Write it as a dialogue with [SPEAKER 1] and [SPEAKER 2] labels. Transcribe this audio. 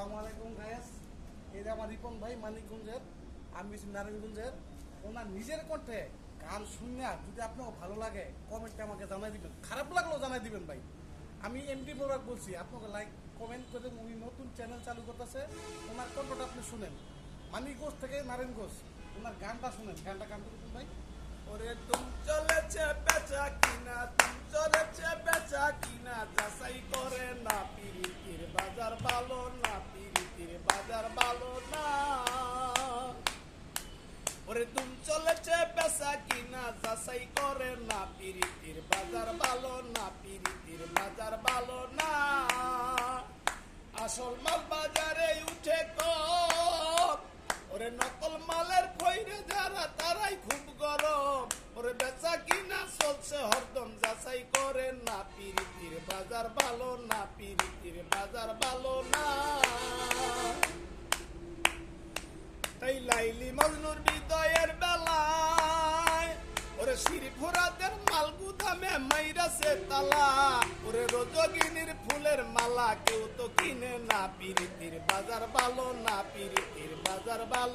[SPEAKER 1] আসসালামু আলাইকুম গায়েস। এই যে আমার রিপন ভাই মানিকগঞ্জের, আমি নারায়ণগঞ্জের। ওনার নিজের কণ্ঠে গান শুনে যদি আপনাকে ভালো লাগে কমেন্টে আমাকে জানাই দিবেন, খারাপ লাগলেও জানাই দিবেন ভাই। আমি এমডি মোবারক বলছি, আপনাকে লাইক কমেন্ট করে উনি নতুন চ্যানেল চালু করতেছে, ওনার কণ্ঠটা আপনি শুনেন। মানিকগঞ্জ থেকে নারায়ণগঞ্জ, ওনার গানটা শুনেন, গানটা গান করবেন ভাই।
[SPEAKER 2] ওরে তুম চলেছে বেচা কিনা, তুম চলেছে বেচা কিনা, যাচাই করে না পিরিতির বাজার ভালো না, পিরিতির বাজার ভালো না। ওরে তুম চলেছে বেচা কিনা, যাচাই করে না পিরিতির বাজার ভালো না, পিরিতির বাজার ভালো না। আসল মাল বাজারে উঠে কম, ওরে নকল মালের ফইরে যারা তারাই খুব গরম। ওরে বেচা কিনা চলছে হরদম, যাচাই করে না পিরিতির বাজার ভালো না, পিরিতির বাজার ভালো না। তাই লাইলি মজনুর হৃদয়ের বেলায় ওরে শ্রীফুরাদের মাল গুদামে মাইরাছে তালা। ওরে রজগিনীর ফুলের মালা কেউ তো কিনে না, পিরিতির বাজার ভালো না, পিরিতির বাজার ভালো।